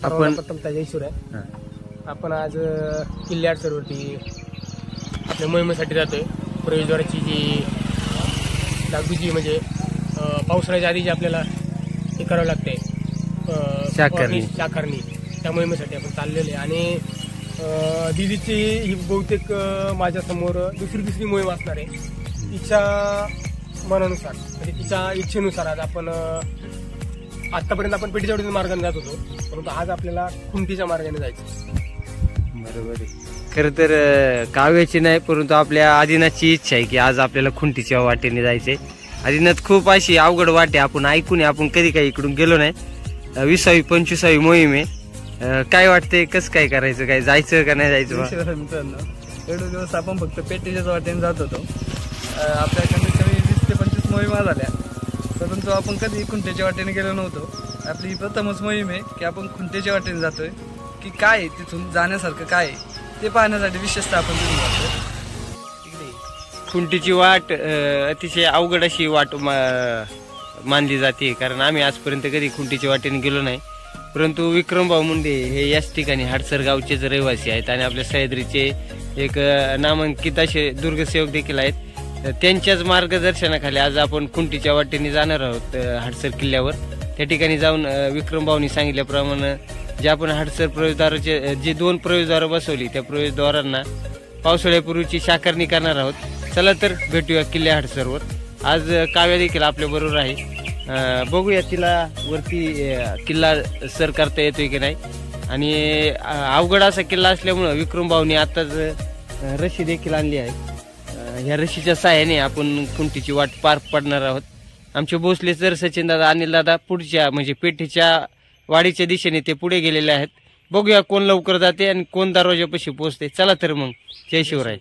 आपण जयसूर आहे. आपण आज किल्ले अडसरवरती आपल्या मोहिमेसाठी जातोय. प्रवेशद्वाराची जी लागूची म्हणजे पावसाळ्याच्या आधी जी आपल्याला हे करावं लागते शाकारणी त्या मोहिमेसाठी आपण चाललेले. आणि दिदीची ही बहुतेक माझ्यासमोर दुसरी मोहीम असणार आहे. तिच्या मनानुसार म्हणजे तिच्या इच्छेनुसार आज आपण आतापर्यंत आपण पेठीच्या मार्गाने जात होतो, परंतु आज आपल्याला खुंटीच्या मार्गाने जायचं. बरोबर आहे. खरं तर काव्याची नाही, परंतु आपल्या आदिनाथची इच्छा आहे की आज आपल्याला खुंटीच्या वाटेने जायचंय. आदिनाथ खूप अशी अवघड वाटे आपण ऐकून आपण कधी काही इकडून गेलो नाही. 20वी 25वी मोहीम आहे. काय वाटतंय, कसं काय करायचं, काय जायचं का नाही जायचं? एवढे दिवस आपण फक्त पेठीच्याच वाटेने जात होतो. आपल्या कमीत कमी 20 ते 25 मोहिमा झाल्या, परंतु आपण कधी खुंटेच्या वाटेने गेलो नव्हतो. आपली प्रथमच मोहीम आहे की आपण खुंटेच्या वाटेने जातोय. की काय तिथून जाण्यासारखं काय ते पाहण्यासाठी विशेषतः आपण तिथून जातोय. खुंटीची वाट अतिशय अवघड अशी वाट मानली जाते, कारण आम्ही आजपर्यंत कधी खुंटीच्या वाटेने गेलो नाही. परंतु विक्रमभाऊ मुंडे हे याच ठिकाणी हडसर गावचेच रहिवासी आहेत आणि आपल्या सह्याद्रीचे एक नामांकित असे दुर्गसेवक देखील आहेत. त्यांच्याच मार्गदर्शनाखाली आज आपण खुंटीच्या वाटेने जाणार आहोत हडसर किल्ल्यावर. त्या ठिकाणी जाऊन विक्रमभाऊनी सांगितल्याप्रमाणे जे आपण हडसर प्रवेशद्वाराचे जे 2 प्रवेशद्वार बसवली त्या प्रवेशद्वारांना पावसाळ्यापूर्वीची शाकारणी करणार आहोत. चला तर भेटूया किल्ले हडसरवर. आज काव्या देखील आपल्या बरोबर आहे. बघूया तिला वरती किल्ला सर करता येतोय की नाही. आणि अवघड असा किल्ला असल्यामुळं विक्रमभाऊनी आताच रशी देखील आणली आहे. ह्या रशीच्या साह्याने आपण खुंटीची वाट पार पडणार आहोत. आमचे भोसले सर, सचिन दादा, अनिल दादा पुढच्या म्हणजे पेठीच्या वाडीच्या दिशेने ते पुढे गेलेले आहेत. बघूया कोण लवकर जाते आणि कोण दरवाजापाशी पोहोचते. चला तर मग. जय शिवराय.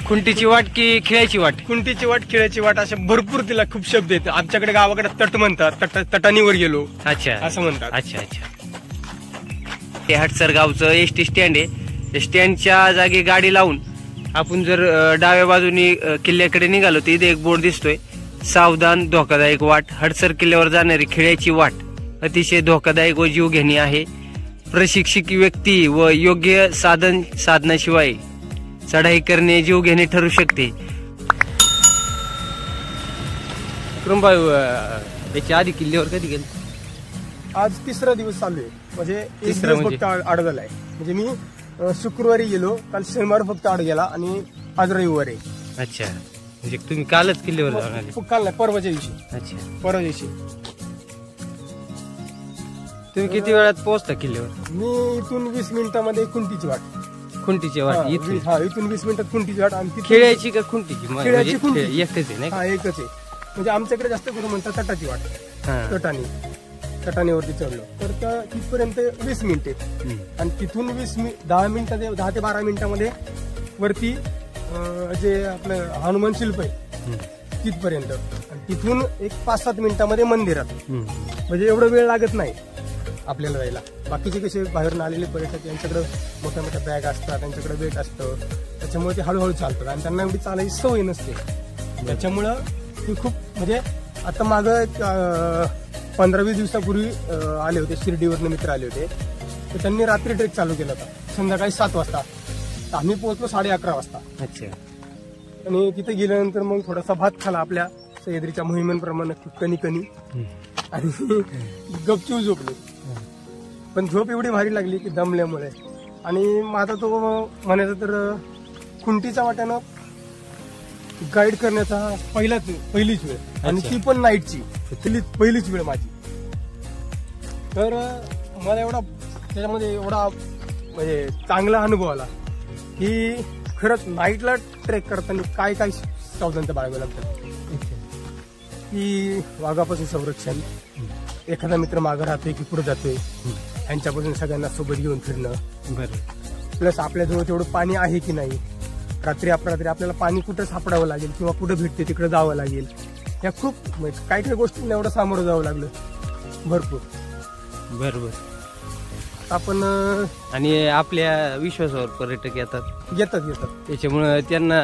खुंटीची वाट की खेळाची वाट? खुंटीची वाट, खेळाची वाट अशा भरपूर तिला खूप शब्द आहेत. आमच्याकडे गावाकडे तट म्हणतात, तटानीवर गेलो अच्छा असं म्हणतात. अच्छा. हे हडसर गावचं एसटी स्टँड आहे. त्या स्टँडच्या जागी गाडी लावून आपण जर डाव्या बाजूनी किल्ल्याकडे निघालो तर इथे एक बोर्ड दिसतोय, सावधान धोकादायक वाट. हडसर किल्ल्यावर जाणारी खेळाची वाट अतिशय धोकादायक व जीवघेणी आहे. प्रशिक्षित व्यक्ती व योग्य साधनाशिवाय चढाई करणे जीवघेणे ठरू शकते. विक्रमभाऊ, याच्या आधी किल्ल्यावर कधी गेले? आज 3रा दिवस चालू आहे. म्हणजे एक दिवस फक्त अडगल आहे. म्हणजे मी शुक्रवारी गेलो, काल शनिवार फक्त आड गेला आणि आज रविवार आहे. अच्छा, म्हणजे तुम्ही कालच किल्ल्यावर जाऊन आले? काल नाही, परवाच्या दिवशी. अच्छा, परवा दिवशी. तुम्ही किती वेळात पोहोचता किल्ल्यावर? मी इथून 20 मिनिटांमध्ये खुंटीची वाट. खुंटीची वाट इथून? हा, इथून 20 मिनिटात खुंटीची वाट. आणि खेळायची का खुंटीची? खेळायची खुंटी एकच आहे नाही? हा, एकच आहे. म्हणजे आमच्याकडे जास्त करून म्हणतात तटाची वाट. तटानीवरती चढलो तर तिथपर्यंत 20 मिनिटे आणि तिथून 10 ते 12 मिनिटांमध्ये वरती जे आपलं हनुमान शिल्प आहे तिथपर्यंत. आणि तिथून एक 5-7 मिनिटांमध्ये मंदिरात. म्हणजे एवढा वेळ लागत नाही आपल्याला जायला. बाकीचे कसे बाहेरून आलेले पर्यटक यांच्याकडे मोठ्या मोठ्या बॅग असतात, त्यांच्याकडे वेट असतं, त्याच्यामुळे ते हळूहळू चालतात आणि त्यांना एवढी चालायची सवय नसते. त्याच्यामुळं ती खूप म्हणजे आता मागं 15-20 दिवसापूर्वी आले होते, शिर्डीवरनं मित्र आले होते. तर त्यांनी रात्री ट्रेक चालू केला होता संध्याकाळी 7 वाजता. तर आम्ही पोहोचलो 11:30 वाजता. अच्छा. आणि तिथे गेल्यानंतर मग थोडासा भात खाला आपल्या सह्याद्रीच्या मोहिमेप्रमाणे, कणी आणि गपचूप झोपलो. पण झोप एवढी भारी लागली की दमल्यामुळे. आणि माझा तो म्हणायचं तर खुंटीच्या वाट्यानं गाईड करण्याचा पहिलीच वेळ, आणि ती पण नाईटची पहिलीच वेळ माझी. तर मला एवढा त्याच्यामध्ये एवढा म्हणजे चांगला अनुभव आला की खरंच नाईटला ट्रेक करताना काय काय सावधानता बाळगावी लागतात. की वाघापासून संरक्षण, एखादा मित्र मागं राहतोय की पुढे जातोय, ह्यांच्यापासून सगळ्यांना सोबत घेऊन फिरणं. बरं. प्लस आपल्याजवळ तेवढं पाणी आहे की नाही, रात्री आपल्याला पाणी कुठं सापडावं लागेल किंवा कुठं भेटते तिकडे जावं लागेल. या खूप काही काही गोष्टींना एवढं सामोरं जावं लागलं भरपूर. बरोबर. आपण आणि आपल्या विश्वासावर पर्यटक येतात त्याच्यामुळे त्यांना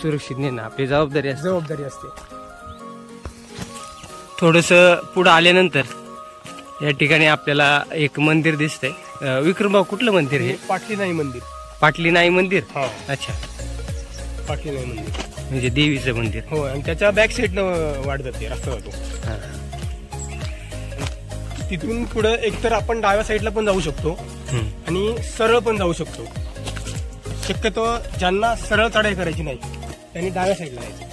सुरक्षित नेणं आपली जबाबदारी असते. असते. थोडस पुढे आल्यानंतर या ठिकाणी आपल्याला एक मंदिर दिसतंय. विक्रमभाऊ, कुठलं मंदिर हे? पाटली नाही मंदिर. पाटली नाही मंदिर. हा, अच्छा, पाटली नाही मंदिर म्हणजे देवीचं मंदिर. हो, आणि त्याच्या बॅक साईडनं वाट जाते, रस्ता जातो. तिथून पुढे एकतर आपण डाव्या साईडला पण जाऊ शकतो आणि सरळ पण जाऊ शकतो. शक्यतो ज्यांना सरळ चढाई करायची नाही त्यांनी डाव्या साईडला जायचं,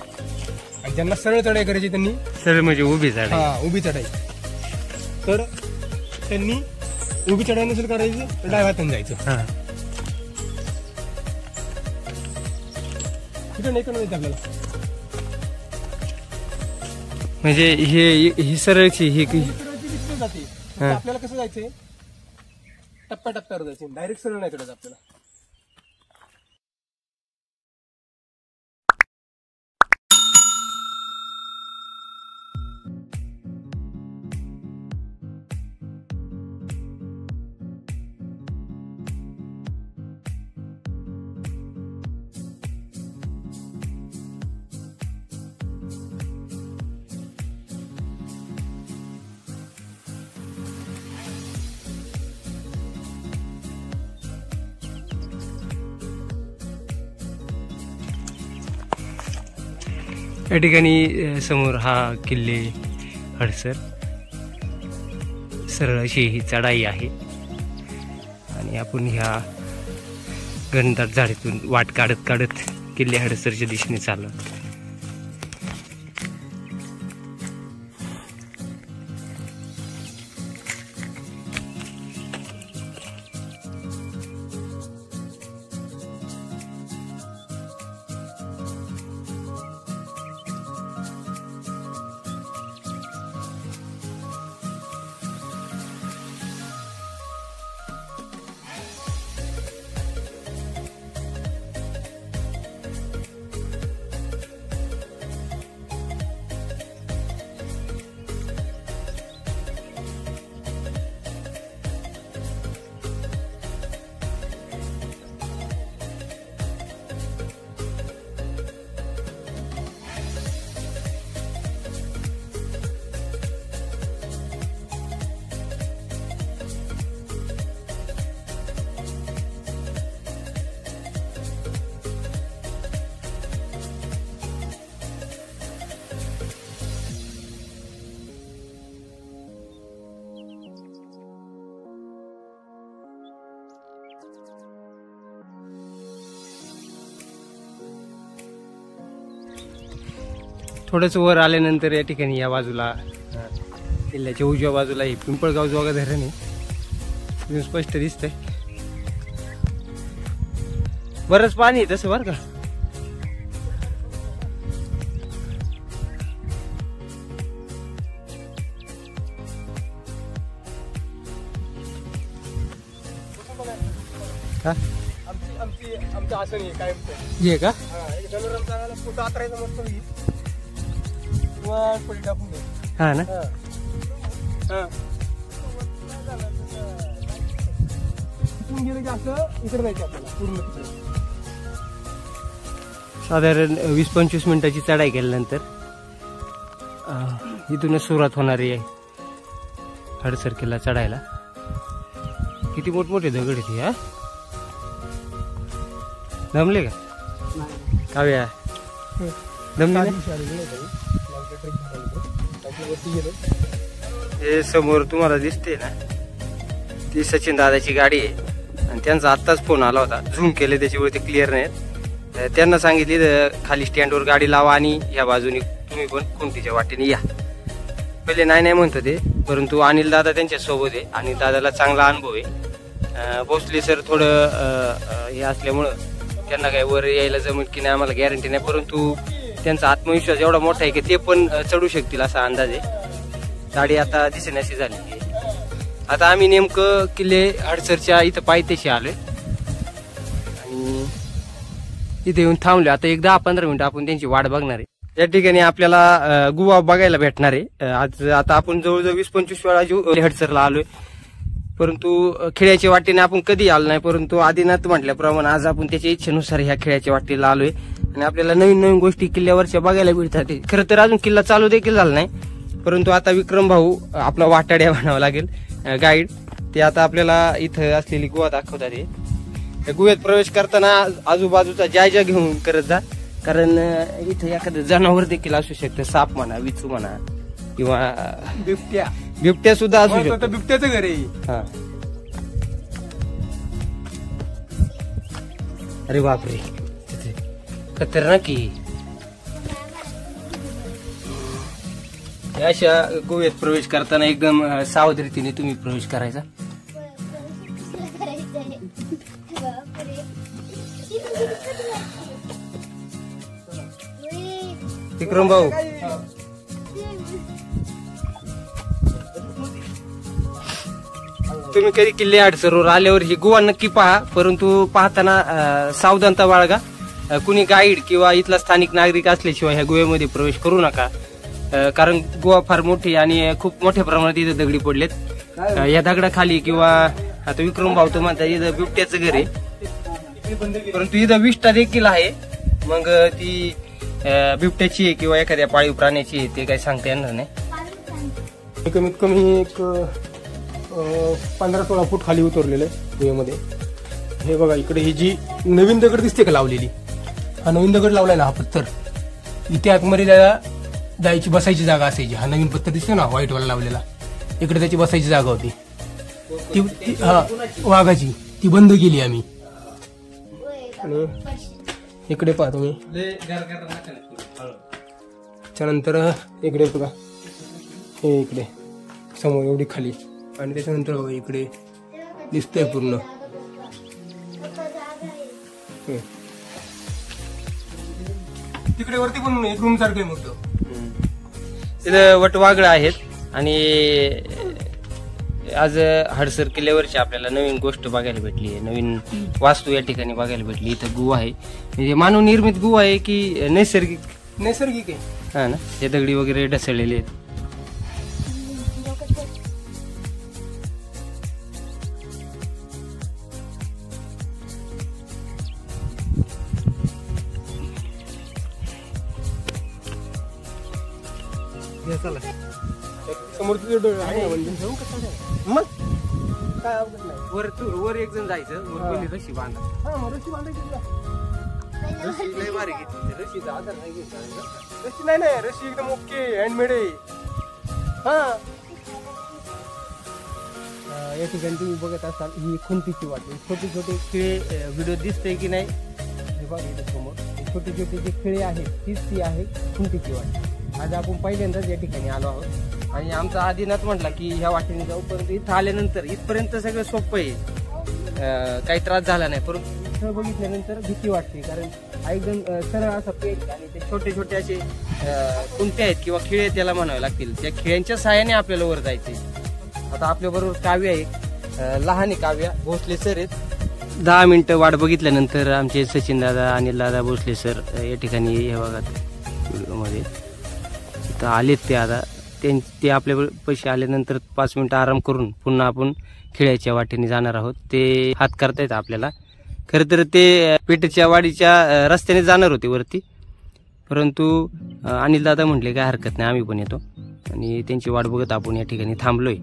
आणि ज्यांना सरळ चढाई करायची त्यांनी सरळ म्हणजे उभी चढाई. हा, उभी चढाई. तर त्यांनी उभी चढाई नसेल करायची तर डाव्यातून जायचं. तिकडे नाही करायचं आपल्याला. म्हणजे ही सरळची ही जाते. आपल्याला कसं जायचंय, टप्प्या टप्प्यावर जायचं, डायरेक्ट सरळ नाही करायचं आपल्याला. या ठिकाणी समोर हा किल्ले हडसर. सरळ अशी ही चढाई आहे आणि आपण ह्या घनदाट झाडीतून वाट काढत काढत किल्ले हडसरच्या दिशेने चाललो. थोडंच वर आल्यानंतर या ठिकाणी या बाजूला किल्ल्याच्या उजव्या बाजूला हे पिंपळगाव जोगा धरण आहे, स्पष्ट दिसतंय. बरंच पाणी आहे तसं बरं का. आमचं असं नाही काय हे का फोटो आतरायचा मस्त पडी टाकून दे. हा ना. तिथून गेलं की असं इकडे जायचं आपल्याला पूर्ण. साधारण 20-25 मिनिटाची चढाई केल्यानंतर इथूनच सुरुवात होणारी आहे हडसर किल्ला चढायला. किती मोठमोठे दगड आहेत हा. दमले का काव्या? दमले. हे समोर तुम्हाला दिसते ना ती सचिन दादाची गाडी आहे आणि त्यांचा आत्ताच फोन आला होता. झूम केले त्याच्यामुळे ते क्लिअर नाहीत. त्यांना सांगितले खाली स्टँडवर गाडी लावा आणि या बाजूने तुम्ही पण खुंटीच्या वाटेने या. पहिले नाही म्हणतो ते, परंतु अनिल दादा त्यांच्या सोबत आहे आणि दादाला चांगला अनुभव आहे. भोसले सर थोडं हे असल्यामुळं त्यांना काय वर यायला जमत की नाही आम्हाला गॅरंटी नाही, परंतु त्यांचा आत्मविश्वास एवढा मोठा आहे की ते पण चढू शकतील असा अंदाज आहे. गाडी आता दिसण्याची झाली. आता आम्ही नेमकं किल्ले हडसरच्या इथं पायथ्याशी आलोय आणि इथे येऊन थांबलो. आता एक 10-15 मिनिटं आपण त्यांची वाट बघणार आहे. या ठिकाणी आपल्याला गुहा बघायला भेटणार आहे. आज आता आपण जवळजवळ 20-25 वेळा हडसरला आलोय, परंतु खेड्याच्या वाटेने आपण कधी आलो नाही. परंतु आदिनाथ म्हटल्याप्रमाणे आज आपण त्याच्या इच्छेनुसार ह्या खेड्याच्या वाटेला आलोय आणि आपल्याला नवीन नवीन गोष्टी किल्ल्यावरच्या बघायला मिळतात. खरं तर अजून किल्ला चालू देखील झाला नाही, परंतु आता विक्रम भाऊ आपला वाटाड्या म्हणावा लागेल गाईड, ते आता आपल्याला इथं असलेली गुहा दाखवतात. त्या गुहेत प्रवेश करताना आजूबाजूचा जायजा घेऊन करत जा, कारण इथं एखादं जनावर देखील असू शकतं, साप म्हणा, विचू म्हणा किंवा बिबट्या सुद्धा असू शकतो. बिबट्याचं घर आहे. हा, अरे बापरे, खतरनाक की. अशा गुहेत प्रवेश करताना एकदम सावधरीतीने तुम्ही प्रवेश करायचा. विक्रम भाऊ, तुम्ही कधी किल्ले हडसरवर आल्यावर ही गुहा नक्की पहा, परंतु पाहताना सावधानता बाळगा. कुणी गाईड किंवा इथला स्थानिक नागरिक असल्याशिवाय ह्या गुहेमध्ये प्रवेश करू नका, कारण गुहा फार मोठी आणि खूप मोठ्या प्रमाणात इथं दगडी पडलेत. या दगडाखाली किंवा आता विक्रम भाऊ तर म्हणतात इथं बिबट्याचं घर आहे, परंतु इथं विष्ठा देखील आहे. मग ती बिबट्याची आहे किंवा एखाद्या पाळीव प्राण्याची आहे ते काही सांगता येणार नाही. कमीत कमी एक 15-16 फूट खाली उतरलेलं आहे गुहेमध्ये. हे बघा इकडे ही जी नवीन दगड दिसते का लावलेली, हा नवीन दगड लावलाय ना, हा पत्थर. इथे आतमध्ये त्याला जायची बसायची जागा असायची. हा नवीन पत्थर दिसतो ना व्हाईट वाला लावलेला, इकडे त्याची बसायची जागा होती. ती हा वाघाची, ती बंद केली आम्ही. आणि इकडे पहा तुम्ही, त्यानंतर इकडे बघा, हे इकडे समोर एवढी खाली, आणि त्याच्यानंतर बघा इकडे दिसतंय पूर्ण. तिकडे वरती पण एक रूम सारखं मोठं. तिथं वटवाघळं आहेत. आणि आज हडसर किल्ल्यावरची आपल्याला नवीन गोष्ट बघायला भेटली आहे, नवीन वास्तू या ठिकाणी बघायला भेटली. इथं गुहा आहे, म्हणजे मानव निर्मित गुहा आहे की नैसर्गिक आहे. हा ना, हे दगडी वगैरे ढसळलेले आहेत. समोर मग काय अवघड नाही. वर एक जण जायचं, वर रशी बांधा. रशी बांधायची, रशी लय भारी घेतली, रशीचा आधार नाही घेतला. रशी नाही, रशी एकदम ओके, हँडमेड आहे. हा, या ठिकाणी तुम्ही बघत असाल ही खुंटीची वाट. छोटे छोटे खिळे व्हिडिओ दिसतंय की नाही, हे बघा इथे समोर छोटे छोटे जे खिळे आहेत तीच ती आहे खुंटीची वाट. आज आपण पहिल्यांदाच या ठिकाणी आलो आहोत, आणि आमचा आदिनाथ म्हटला की ह्या वाटेने जाऊ, परंतु इथं आल्यानंतर इथपर्यंत सगळं सोपं आहे, काही त्रास झाला नाही. परंतु इथं बघितल्यानंतर भीती वाटते, कारण एकदम सरळ असा पेट आणि ते छोटे छोटे असे कुंटे आहेत किंवा खिळे त्याला म्हणावे लागतील, त्या खिळ्यांच्या सहाय्याने आपल्याला वर जायचे. आता आपल्या बरोबर काव्य आहे, लहान काव्या भोसले सर आहेत. 10 मिनिटं वाट बघितल्यानंतर आमचे सचिन दादा, अनिल दादा भोसले सर या ठिकाणी हे बघा व्हिडिओमध्ये इथं आलेत. ते आता ते आपल्या पैसे आल्यानंतर 5 मिनिटं आराम करून पुन्हा आपण खिळ्याच्या वाटेने जाणार आहोत. ते हात करतायत आपल्याला. खरं तर ते पेठेच्या वाडीच्या रस्त्याने जाणार होते वरती, परंतु अनिल दादा म्हटले काय हरकत नाही, आम्ही पण येतो. आणि त्यांची वाट बघत आपण या ठिकाणी थांबलोय.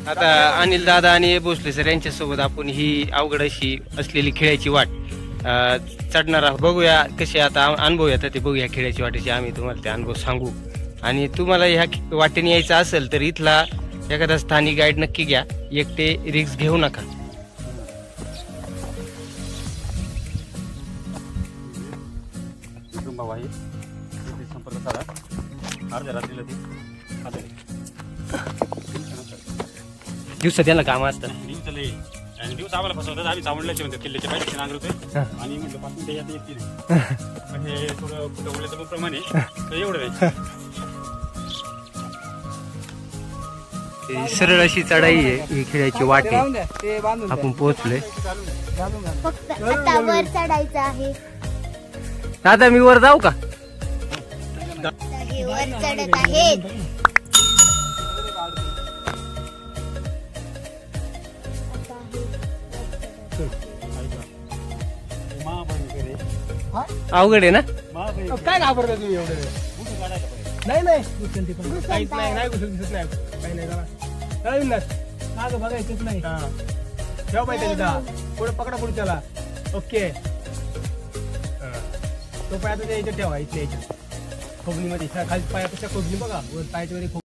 आता अनिल दादा आणि भोसले सर यांच्यासोबत आपण ही अवघड अशी असलेली खिळ्याची वाट चढणार आहोत. बघूया कसे आता अनुभव येतात ते बघूया खिळ्याची वाटेचे. आम्ही तुम्हाला ते अनुभव सांगू. आणि तुम्हाला ह्या वाटेने यायचं असेल तर इथला एखादा स्थानिक गाईड नक्की घ्या, एकटे रिक्स घेऊ नका. दिवसात त्याला काम असतं. दिवस आम्हाला फसवतात, आम्ही चावडल्याचे म्हणतात किल्ल्याच्या पाहिजे नांगरतोय आणि म्हटलं 5 मिनिटं यात येतील. पण हे थोडं कुठं उडल्याचं प्रमाणे एवढं नाही. सरळ अशी चढाई आहे ही खिळ्याची वाट आहे. आपण पोहोचलोय. फक्त आता वर चढायचं आहे. दादा मी वर जाऊ का? वर चढत आहेत. महाभयंकर आहे. हा? अवघड आहे ना महाभयंकर. अहो, काय घाबरता तुम्ही एवढं कुठं काढायचं पाहिजे? नाही नाही काहीच नाही नाही घुसत दिसत नाही काही नाही करा चला विनाश मागं बघायचंच नाही हा ठेवा पाहिजे तिथं पुढे पकडा पुढच्याला ओके हा. तो पाय आता याच्यात ठेवा इथल्या याच्यात खोबणीमध्ये खाली पायापेक्षा खोबणी बघा वर पायाच्या वर